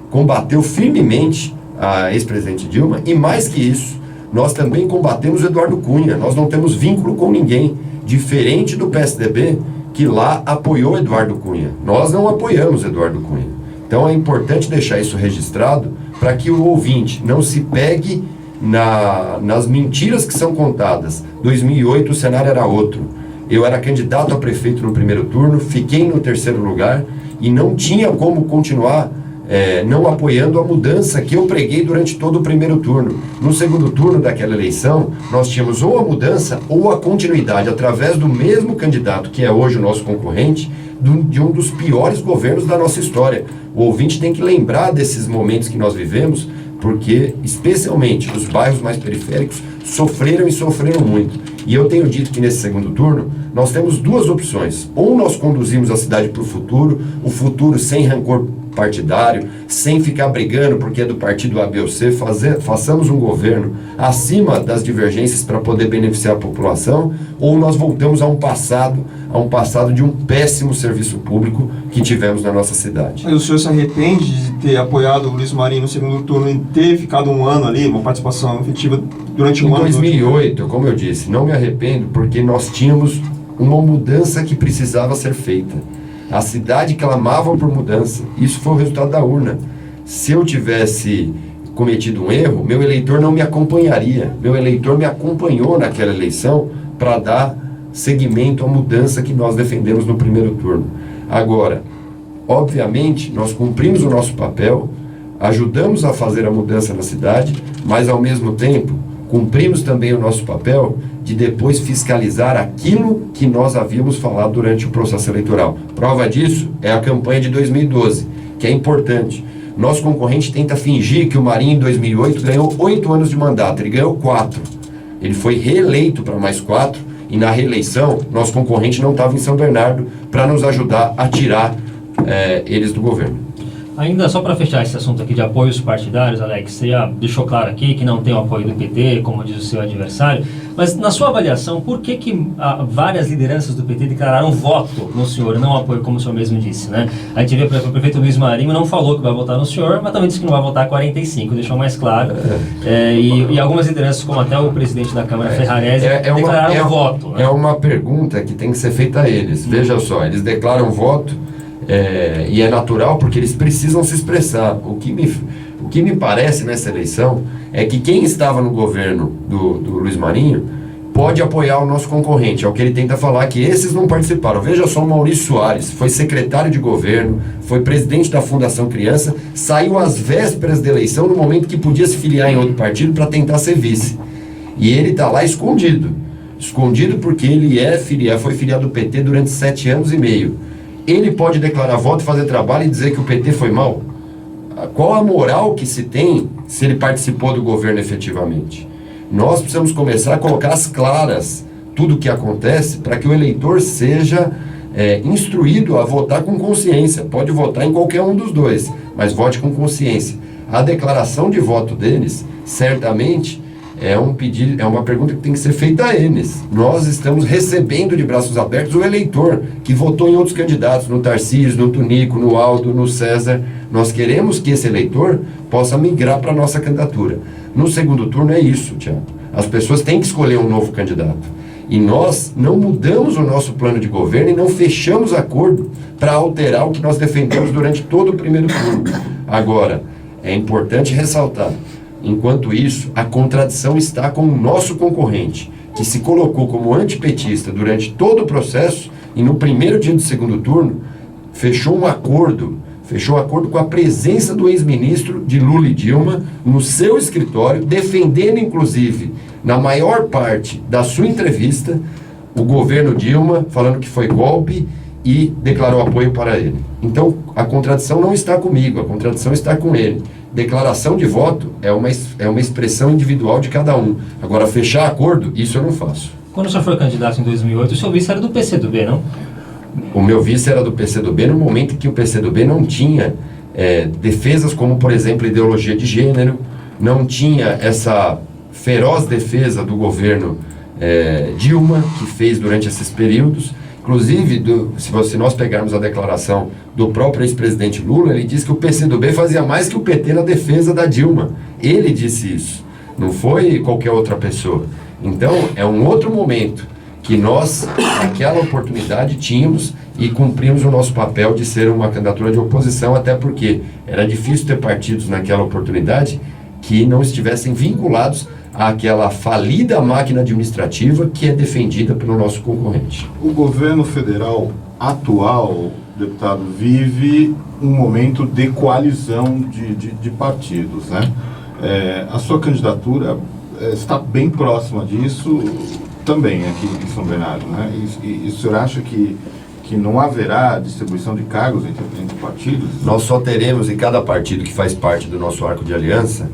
combateu firmemente a ex-presidente Dilma, e mais que isso, nós também combatemos Eduardo Cunha. Nós não temos vínculo com ninguém, diferente do PSDB, que lá apoiou Eduardo Cunha. Nós não apoiamos Eduardo Cunha. Então é importante deixar isso registrado para que o ouvinte não se pegue nas mentiras que são contadas. 2008 o cenário era outro. Eu era candidato a prefeito no primeiro turno, fiquei no terceiro lugar e não tinha como continuar não apoiando a mudança que eu preguei durante todo o primeiro turno. No segundo turno daquela eleição, nós tínhamos ou a mudança ou a continuidade através do mesmo candidato, que é hoje o nosso concorrente, de um dos piores governos da nossa história. O ouvinte tem que lembrar desses momentos que nós vivemos, porque, especialmente os bairros mais periféricos, sofreram e sofreram muito. E eu tenho dito que nesse segundo turno, nós temos duas opções. Ou nós conduzimos a cidade para o futuro sem rancor partidário, sem ficar brigando porque é do partido A, B ou C, façamos um governo acima das divergências para poder beneficiar a população, ou nós voltamos a um passado de um péssimo serviço público que tivemos na nossa cidade. Mas o senhor se arrepende de ter apoiado o Luiz Marinho no segundo turno e ter ficado um ano ali, uma participação efetiva durante um ano? Em 2008, como eu disse, não me arrependo porque nós tínhamos uma mudança que precisava ser feita. A cidade clamava por mudança. Isso foi o resultado da urna. Se eu tivesse cometido um erro, meu eleitor não me acompanharia. Meu eleitor me acompanhou naquela eleição para dar seguimento à mudança que nós defendemos no primeiro turno. Agora, obviamente, nós cumprimos o nosso papel, ajudamos a fazer a mudança na cidade, mas ao mesmo tempo cumprimos também o nosso papel de depois fiscalizar aquilo que nós havíamos falado durante o processo eleitoral. Prova disso é a campanha de 2012, que é importante. Nosso concorrente tenta fingir que o Marinho em 2008 ganhou 8 anos de mandato, ele ganhou 4. Ele foi reeleito para mais 4 e na reeleição nosso concorrente não estava em São Bernardo para nos ajudar a tirar eles do governo. Ainda só para fechar esse assunto aqui de apoios partidários, Alex, você já deixou claro aqui que não tem o apoio do PT, como diz o seu adversário, mas na sua avaliação, por que várias lideranças do PT declararam voto no senhor, não apoio, como o senhor mesmo disse, né? A gente vê, por exemplo, o prefeito Luiz Marinho não falou que vai votar no senhor, mas também disse que não vai votar 45, deixou mais claro. E algumas lideranças, como até o presidente da Câmara, Ferrarese, declararam voto. Né? É uma pergunta que tem que ser feita a eles. Veja só, eles declaram voto, e é natural porque eles precisam se expressar. O que me parece nessa eleição é que quem estava no governo do Luiz Marinho pode apoiar o nosso concorrente. É o que ele tenta falar, que esses não participaram. Veja só o Maurício Soares, foi secretário de governo, foi presidente da Fundação Criança, saiu às vésperas da eleição, no momento que podia se filiar em outro partido para tentar ser vice. E ele está lá escondido porque ele foi filiado do PT durante 7 anos e meio. Ele pode declarar voto, fazer trabalho e dizer que o PT foi mal? Qual a moral que se tem se ele participou do governo efetivamente? Nós precisamos começar a colocar às claras tudo o que acontece para que o eleitor seja instruído a votar com consciência. Pode votar em qualquer um dos dois, mas vote com consciência. A declaração de voto deles, certamente, é um pedido, é uma pergunta que tem que ser feita a eles. Nós estamos recebendo de braços abertos o eleitor que votou em outros candidatos, no Tarcísio, no Tunico, no Aldo, no César. Nós queremos que esse eleitor possa migrar para a nossa candidatura. No segundo turno é isso, Tiago. As pessoas têm que escolher um novo candidato. E nós não mudamos o nosso plano de governo e não fechamos acordo para alterar o que nós defendemos durante todo o primeiro turno. Agora, é importante ressaltar, enquanto isso, a contradição está com o nosso concorrente, que se colocou como antipetista durante todo o processo e no primeiro dia do segundo turno fechou um acordo com a presença do ex-ministro de Lula e Dilma no seu escritório, defendendo inclusive, na maior parte da sua entrevista, o governo Dilma, falando que foi golpe e declarou apoio para ele. Então, a contradição não está comigo, a contradição está com ele. Declaração de voto é uma expressão individual de cada um. Agora, fechar acordo, isso eu não faço. Quando o senhor foi candidato em 2008, o seu vice era do PCdoB, não? O meu vice era do PCdoB no momento em que o PCdoB não tinha defesas como, por exemplo, ideologia de gênero, não tinha essa feroz defesa do governo Dilma, que fez durante esses períodos. Inclusive, se nós pegarmos a declaração do próprio ex-presidente Lula, ele disse que o PCdoB fazia mais que o PT na defesa da Dilma. Ele disse isso, não foi qualquer outra pessoa. Então, é um outro momento que nós, naquela oportunidade, tínhamos e cumprimos o nosso papel de ser uma candidatura de oposição, até porque era difícil ter partidos naquela oportunidade que não estivessem vinculados àquela falida máquina administrativa que é defendida pelo nosso concorrente. O governo federal atual, deputado, vive um momento de coalizão de partidos, né? A sua candidatura está bem próxima disso também aqui em São Bernardo, né? E o senhor acha que não haverá distribuição de cargos entre partidos? Nós só teremos, em cada partido que faz parte do nosso arco de aliança,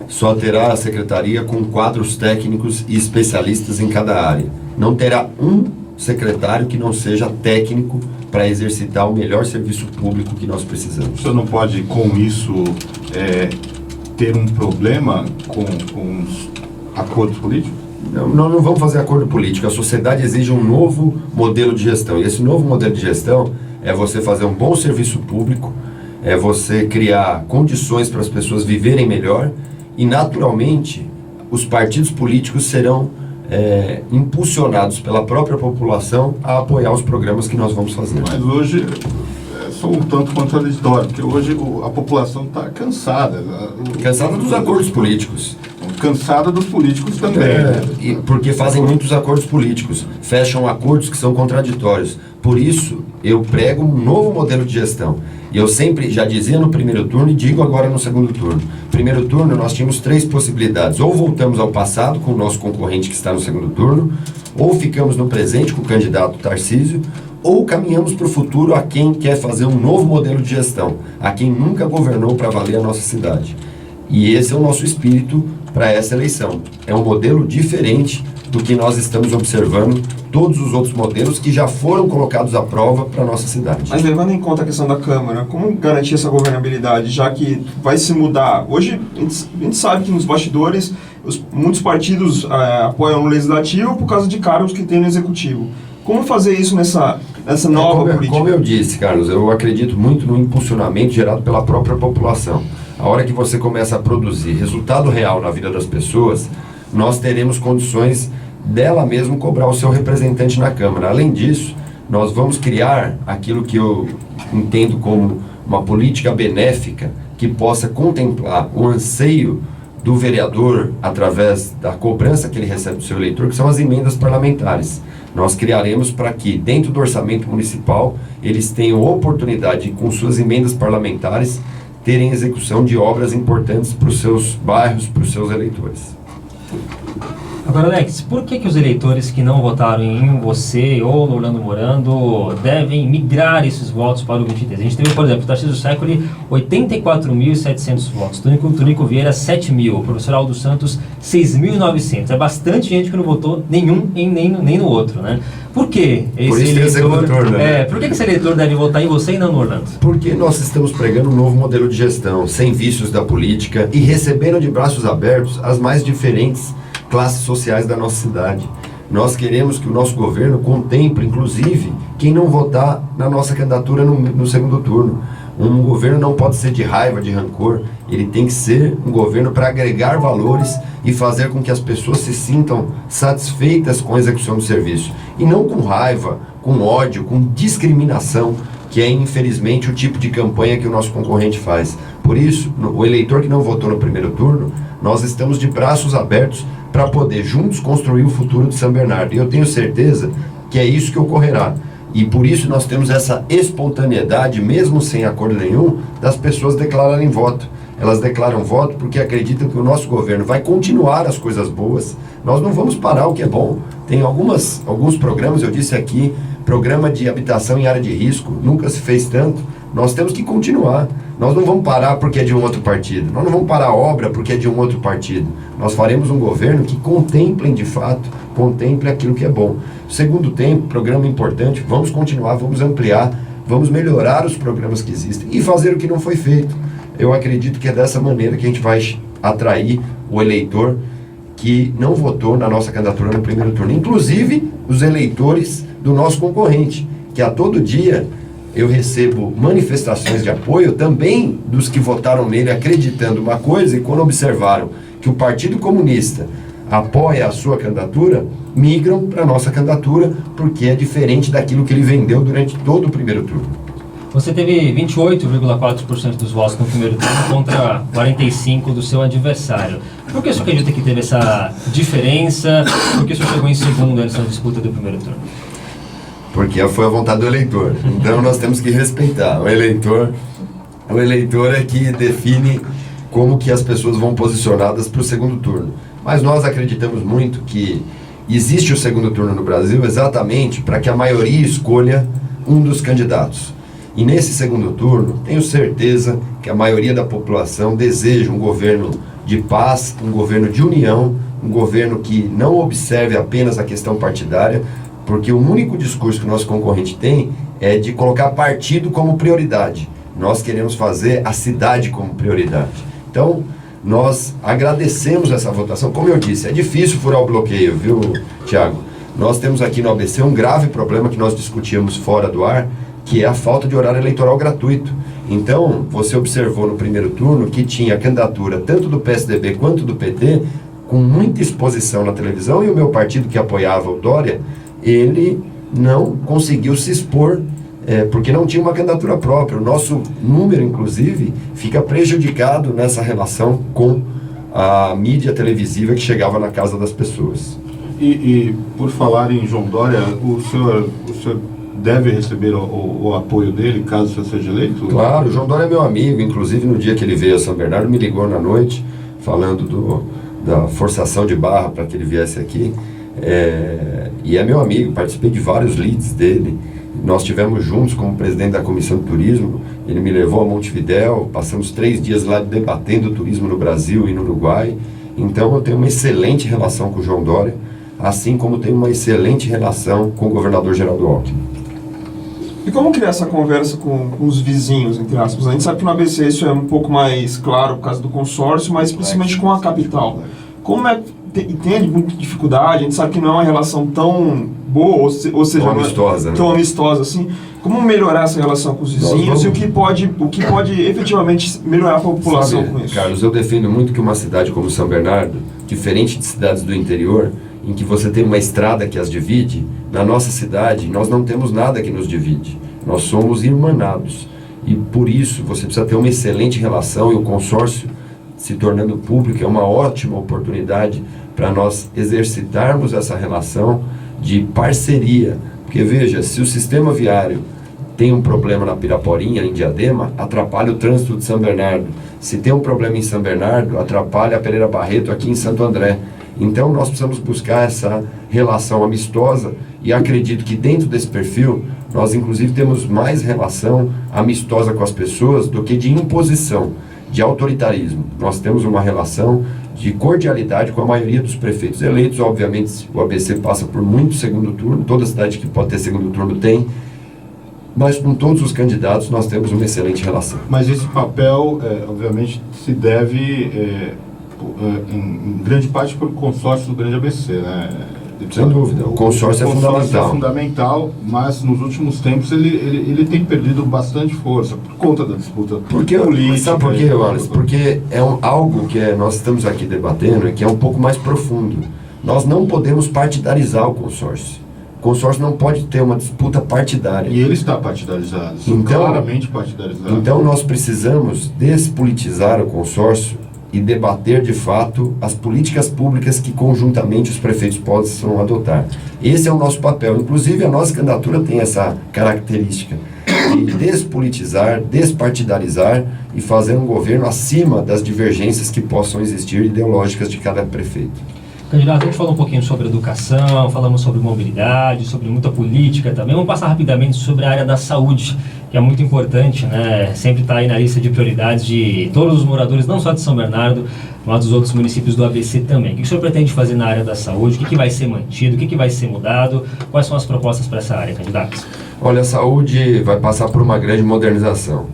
só terá a secretaria com quadros técnicos e especialistas em cada área. Não terá um secretário que não seja técnico para exercitar o melhor serviço público que nós precisamos. O senhor não pode, com isso, ter um problema com os acordos políticos? Nós não vamos fazer acordo político. A sociedade exige um novo modelo de gestão. E esse novo modelo de gestão é você fazer um bom serviço público, é você criar condições para as pessoas viverem melhor e, naturalmente, os partidos políticos serão impulsionados pela própria população a apoiar os programas que nós vamos fazer. Mas hoje sou um tanto contraditório, porque hoje a população está cansada. Cansada dos acordos políticos. Cansada dos políticos também. Né? Porque fazem muitos acordos políticos, fecham acordos que são contraditórios. Por isso, eu prego um novo modelo de gestão. E eu sempre já dizia no primeiro turno e digo agora no segundo turno. Primeiro turno, nós tínhamos 3 possibilidades. Ou voltamos ao passado com o nosso concorrente que está no segundo turno, ou ficamos no presente com o candidato Tarcísio, ou caminhamos para o futuro a quem quer fazer um novo modelo de gestão, a quem nunca governou para valer a nossa cidade. E esse é o nosso espírito para essa eleição. É um modelo diferente do que nós estamos observando, todos os outros modelos que já foram colocados à prova para a nossa cidade. Mas levando em conta a questão da Câmara, como garantir essa governabilidade, já que vai se mudar? Hoje, a gente sabe que nos bastidores, muitos partidos apoiam no Legislativo por causa de cargos que tem no Executivo. Como fazer isso nessa nova política? Como eu disse, Carlos, eu acredito muito no impulsionamento gerado pela própria população. A hora que você começa a produzir resultado real na vida das pessoas, nós teremos condições dela mesmo cobrar o seu representante na Câmara. Além disso, nós vamos criar aquilo que eu entendo como uma política benéfica que possa contemplar o anseio do vereador através da cobrança que ele recebe do seu eleitor, que são as emendas parlamentares. Nós criaremos para que, dentro do orçamento municipal, eles tenham oportunidade de, com suas emendas parlamentares, terem execução de obras importantes para os seus bairros, para os seus eleitores. Agora, Alex, por que os eleitores que não votaram em você ou no Orlando Morando devem migrar esses votos para o 23? A gente teve, por exemplo, o Tarcísio Séculi, 84.700 votos, Tunico Vieira, 7.000, o professor Aldo Santos, 6.900. É bastante gente que não votou nenhum nem no outro, né? Por que esse eleitor... Por que esse eleitor deve votar em você e não no Orlando? Porque nós estamos pregando um novo modelo de gestão, sem vícios da política e recebendo de braços abertos as mais diferentes classes sociais da nossa cidade. Nós queremos que o nosso governo contemple, inclusive, quem não votar na nossa candidatura no segundo turno. Um governo não pode ser de raiva, de rancor. Ele tem que ser um governo para agregar valores e fazer com que as pessoas se sintam satisfeitas com a execução do serviço. E não com raiva, com ódio, com discriminação, que é, infelizmente, o tipo de campanha que o nosso concorrente faz. Por isso, o eleitor que não votou no primeiro turno, nós estamos de braços abertos para poder juntos construir o futuro de São Bernardo. E eu tenho certeza que é isso que ocorrerá. E por isso nós temos essa espontaneidade, mesmo sem acordo nenhum, das pessoas declararem voto. Elas declaram voto porque acreditam que o nosso governo vai continuar as coisas boas. Nós não vamos parar o que é bom. Tem alguns programas, eu disse aqui, programa de habitação em área de risco, nunca se fez tanto. Nós temos que continuar. Nós não vamos parar porque é de um outro partido. Nós não vamos parar a obra porque é de um outro partido. Nós faremos um governo que contemple, de fato, contemple aquilo que é bom. Segundo tempo, programa importante, vamos continuar, vamos ampliar, vamos melhorar os programas que existem e fazer o que não foi feito. Eu acredito que é dessa maneira que a gente vai atrair o eleitor que não votou na nossa candidatura no primeiro turno. Inclusive, os eleitores do nosso concorrente, que a todo dia eu recebo manifestações de apoio também dos que votaram nele acreditando uma coisa e quando observaram que o Partido Comunista apoia a sua candidatura, migram para a nossa candidatura porque é diferente daquilo que ele vendeu durante todo o primeiro turno. Você teve 28,4% dos votos no primeiro turno contra 45% do seu adversário. Por que você acredita que teve essa diferença? Por que você chegou em segundo nessa disputa do primeiro turno? Porque foi a vontade do eleitor. Então nós temos que respeitar. O eleitor é que define como que as pessoas vão posicionadas para o segundo turno. Mas nós acreditamos muito que existe o segundo turno no Brasil exatamente para que a maioria escolha um dos candidatos. E nesse segundo turno, tenho certeza que a maioria da população deseja um governo de paz, um governo de união, um governo que não observe apenas a questão partidária, porque o único discurso que o nosso concorrente tem é de colocar partido como prioridade. Nós queremos fazer a cidade como prioridade. Então, nós agradecemos essa votação. Como eu disse, é difícil furar o bloqueio, viu, Tiago? Nós temos aqui no ABC um grave problema que nós discutíamos fora do ar, que é a falta de horário eleitoral gratuito. Então, você observou no primeiro turno que tinha candidatura tanto do PSDB quanto do PT, com muita exposição na televisão, e o meu partido que apoiava o Dória, ele não conseguiu se expor, porque não tinha uma candidatura própria. O nosso número, inclusive, fica prejudicado nessa relação com a mídia televisiva que chegava na casa das pessoas. E por falar em João Dória, o senhor deve receber o apoio dele, caso o senhor seja eleito? Claro, o João Dória é meu amigo, inclusive no dia que ele veio a São Bernardo, me ligou na noite, falando da forçação de barra para que ele viesse aqui. E é meu amigo, participei de vários leads dele. Nós estivemos juntos como presidente da Comissão de Turismo, ele me levou a Montevidéu, passamos 3 dias lá debatendo o turismo no Brasil e no Uruguai. Então eu tenho uma excelente relação com o João Dória, assim como tenho uma excelente relação com o governador Geraldo Alckmin. E como criar essa conversa com os vizinhos, entre aspas? A gente sabe que no ABC isso é um pouco mais claro por causa do consórcio, mas principalmente com a capital. Como é que tem muita dificuldade? A gente sabe que não é uma relação tão boa, ou seja, tão amistosa, tão amistosa assim. Como melhorar essa relação com os vizinhos e o que pode efetivamente melhorar a população com isso? Carlos, eu defendo muito que uma cidade como São Bernardo, diferente de cidades do interior, em que você tem uma estrada que as divide, na nossa cidade nós não temos nada que nos divide. Nós somos irmanados. E por isso você precisa ter uma excelente relação, e o consórcio se tornando público é uma ótima oportunidade para nós exercitarmos essa relação de parceria. Porque veja, se o sistema viário tem um problema na Piraporinha, em Diadema, atrapalha o trânsito de São Bernardo. Se tem um problema em São Bernardo, atrapalha a Pereira Barreto aqui em Santo André. Então nós precisamos buscar essa relação amistosa, e acredito que dentro desse perfil nós inclusive temos mais relação amistosa com as pessoas do que de imposição, de autoritarismo. Nós temos uma relação de cordialidade com a maioria dos prefeitos eleitos. Obviamente o ABC passa por muito segundo turno, toda cidade que pode ter segundo turno tem, mas com todos os candidatos nós temos uma excelente relação. Mas esse papel, obviamente, se deve em grande parte pelo consórcio do Grande ABC, né? Sem dúvida, o consórcio é fundamental. É fundamental, mas nos últimos tempos ele tem perdido bastante força por conta da disputa política. Mas sabe por quê, Wallace? Porque é algo que nós estamos aqui debatendo e que é um pouco mais profundo. Nós não podemos partidarizar o consórcio. O consórcio não pode ter uma disputa partidária. E ele está partidarizado, claramente partidarizado. Então nós precisamos despolitizar o consórcio e debater de fato as políticas públicas que conjuntamente os prefeitos possam adotar. Esse é o nosso papel. Inclusive a nossa candidatura tem essa característica de despolitizar, despartidarizar e fazer um governo acima das divergências que possam existir ideológicas de cada prefeito. Candidato, a gente falou um pouquinho sobre educação, falamos sobre mobilidade, sobre muita política também. Vamos passar rapidamente sobre a área da saúde, que é muito importante, né? Sempre está aí na lista de prioridades de todos os moradores, não só de São Bernardo, mas dos outros municípios do ABC também. O que o senhor pretende fazer na área da saúde? O que vai ser mantido? O que vai ser mudado? Quais são as propostas para essa área, candidato? Olha, a saúde vai passar por uma grande modernização.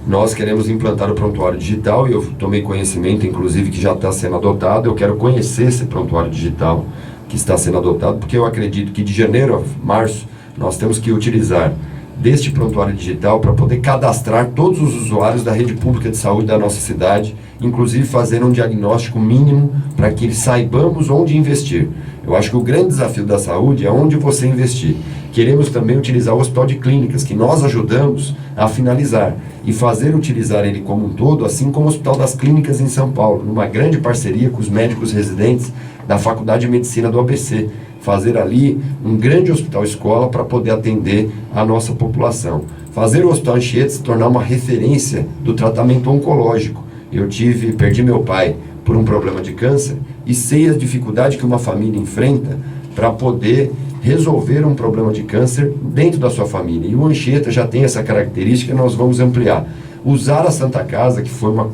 Nós queremos implantar o prontuário digital e eu tomei conhecimento, inclusive, que já está sendo adotado. Eu quero conhecer esse prontuário digital que está sendo adotado, porque eu acredito que de janeiro a março nós temos que utilizar deste prontuário digital para poder cadastrar todos os usuários da rede pública de saúde da nossa cidade, inclusive fazer um diagnóstico mínimo para que saibamos onde investir. Eu acho que o grande desafio da saúde é onde você investir. Queremos também utilizar o hospital de clínicas, que nós ajudamos a finalizar, e fazer utilizar ele como um todo, assim como o Hospital das Clínicas em São Paulo, numa grande parceria com os médicos residentes da Faculdade de Medicina do ABC. Fazer ali um grande hospital-escola para poder atender a nossa população. Fazer o Hospital Anchieta se tornar uma referência do tratamento oncológico. Perdi meu pai por um problema de câncer e sei a dificuldade que uma família enfrenta para poder resolver um problema de câncer dentro da sua família. E o Anchieta já tem essa característica, nós vamos ampliar. Usar a Santa Casa, que foi uma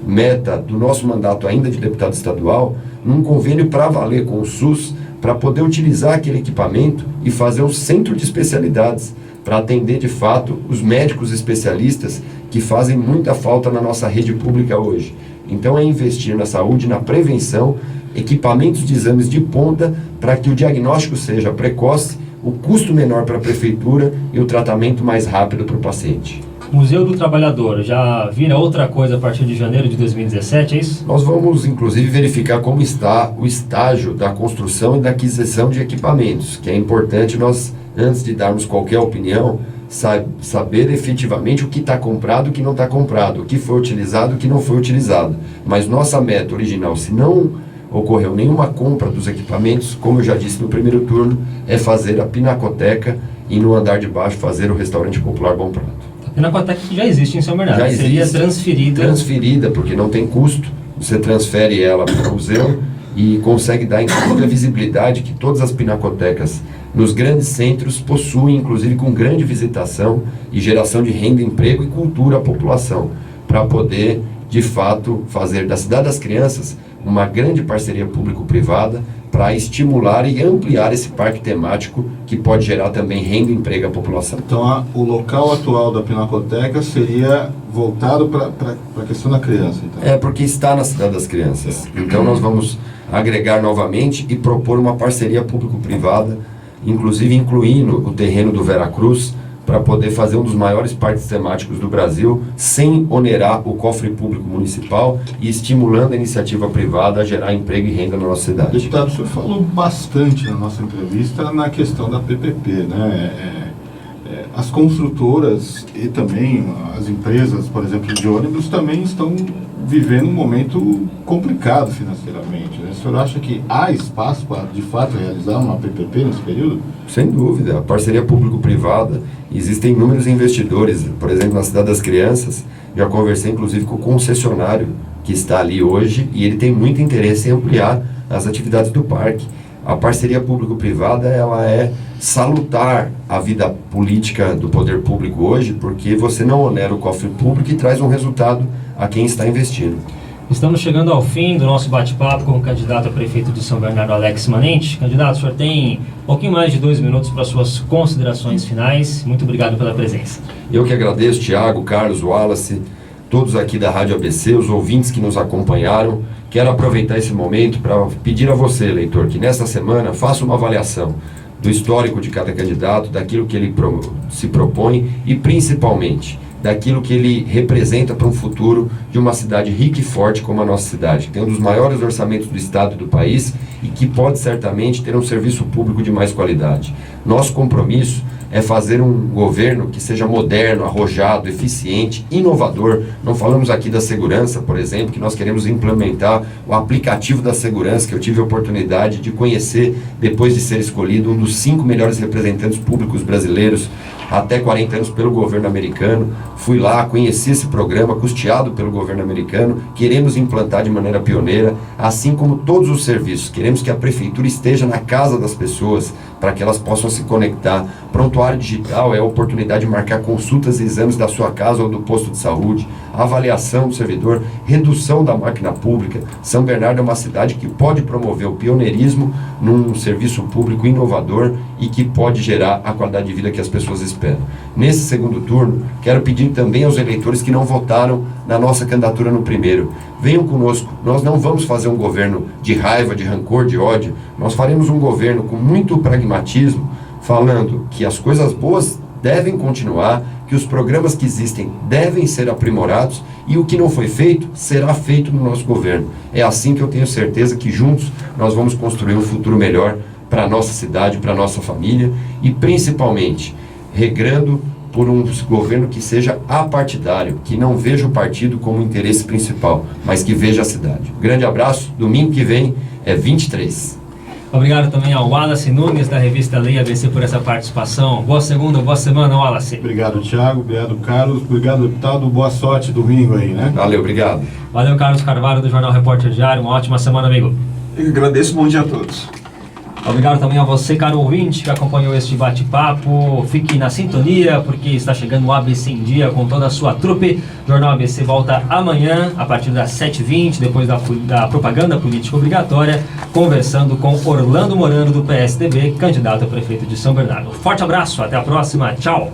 meta do nosso mandato ainda de deputado estadual, num convênio para valer com o SUS, para poder utilizar aquele equipamento e fazer um centro de especialidades, para atender de fato os médicos especialistas que fazem muita falta na nossa rede pública hoje. Então é investir na saúde, na prevenção, equipamentos de exames de ponta para que o diagnóstico seja precoce, o custo menor para a prefeitura e o tratamento mais rápido para o paciente. Museu do Trabalhador já vira outra coisa a partir de janeiro de 2017, é isso? Nós vamos, inclusive, verificar como está o estágio da construção e da aquisição de equipamentos, que é importante nós, antes de darmos qualquer opinião, saber efetivamente o que está comprado e o que não está comprado, o que foi utilizado e o que não foi utilizado. Mas nossa meta original, se não ocorreu nenhuma compra dos equipamentos, como eu já disse no primeiro turno, é fazer a pinacoteca e no andar de baixo fazer o restaurante popular Bom Prato. A pinacoteca que já existe em São Bernardo, Já seria existe, transferida, porque não tem custo, você transfere ela para o museu e consegue dar inclusive a visibilidade que todas as pinacotecas nos grandes centros possuem, inclusive com grande visitação e geração de renda, emprego e cultura à população, para poder, de fato, fazer da Cidade das Crianças uma grande parceria público-privada para estimular e ampliar esse parque temático que pode gerar também renda e emprego à população. Então, o local atual da Pinacoteca seria voltado para a questão da criança, então? É, porque está na Cidade das Crianças. Então, nós vamos agregar novamente e propor uma parceria público-privada, inclusive incluindo o terreno do Veracruz, para poder fazer um dos maiores parques temáticos do Brasil, sem onerar o cofre público municipal e estimulando a iniciativa privada a gerar emprego e renda na nossa cidade. Deputado, o senhor falou bastante na nossa entrevista na questão da PPP, né? As construtoras e também as empresas, por exemplo, de ônibus, também estão vivendo um momento complicado financeiramente, né? O senhor acha que há espaço para, de fato, realizar uma PPP nesse período? Sem dúvida. A parceria público-privada, existem inúmeros investidores. Por exemplo, na Cidade das Crianças, já conversei inclusive com o concessionário que está ali hoje e ele tem muito interesse em ampliar as atividades do parque. A parceria público-privada, ela é salutar a vida política do poder público hoje, porque você não onera o cofre público e traz um resultado a quem está investindo. Estamos chegando ao fim do nosso bate-papo com o candidato a prefeito de São Bernardo, Alex Manente. Candidato, o senhor tem um pouquinho mais de 2 minutos para suas considerações finais. Muito obrigado pela presença. Eu que agradeço, Thiago, Carlos, Wallace, todos aqui da Rádio ABC, os ouvintes que nos acompanharam. quero aproveitar esse momento para pedir a você, eleitor, que nesta semana faça uma avaliação do histórico de cada candidato, daquilo que ele se propõe e principalmente daquilo que ele representa para um futuro de uma cidade rica e forte como a nossa cidade, que tem um dos maiores orçamentos do estado e do país e que pode certamente ter um serviço público de mais qualidade. Nosso compromisso é fazer um governo que seja moderno, arrojado, eficiente, inovador. Não falamos aqui da segurança, por exemplo, que nós queremos implementar o aplicativo da segurança, que eu tive a oportunidade de conhecer depois de ser escolhido um dos 5 melhores representantes públicos brasileiros até 40 anos pelo governo americano. Fui lá, conheci esse programa custeado pelo governo americano, queremos implantar de maneira pioneira, assim como todos os serviços. Queremos que a prefeitura esteja na casa das pessoas, para que elas possam se conectar. Prontuário digital é a oportunidade de marcar consultas e exames da sua casa ou do posto de saúde, avaliação do servidor, redução da máquina pública. São Bernardo é uma cidade que pode promover o pioneirismo num serviço público inovador e que pode gerar a qualidade de vida que as pessoas esperam. Nesse segundo turno, quero pedir também aos eleitores que não votaram na nossa candidatura no primeiro: venham conosco. Nós não vamos fazer um governo de raiva, de rancor, de ódio. Nós faremos um governo com muito pragmatismo, falando que as coisas boas devem continuar, que os programas que existem devem ser aprimorados e o que não foi feito será feito no nosso governo. É assim que eu tenho certeza que juntos nós vamos construir um futuro melhor para a nossa cidade, para a nossa família e principalmente regrando por um governo que seja apartidário, que não veja o partido como interesse principal, mas que veja a cidade. Grande abraço, domingo que vem é 23. Obrigado também ao Wallace Nunes, da revista Lei ABC, por essa participação. Boa segunda, boa semana, Wallace. Obrigado, Thiago. Obrigado, Carlos. Obrigado, deputado. Boa sorte domingo aí, né? Valeu, obrigado. Valeu, Carlos Carvalho, do Jornal Repórter Diário. Uma ótima semana, amigo. Eu agradeço, bom dia a todos. Obrigado também a você, caro ouvinte, que acompanhou este bate-papo. Fique na sintonia, porque está chegando o ABC em Dia com toda a sua trupe. O Jornal ABC volta amanhã, a partir das 7h20, depois da propaganda política obrigatória, conversando com Orlando Morano, do PSDB, candidato a prefeito de São Bernardo. Forte abraço, até a próxima, tchau!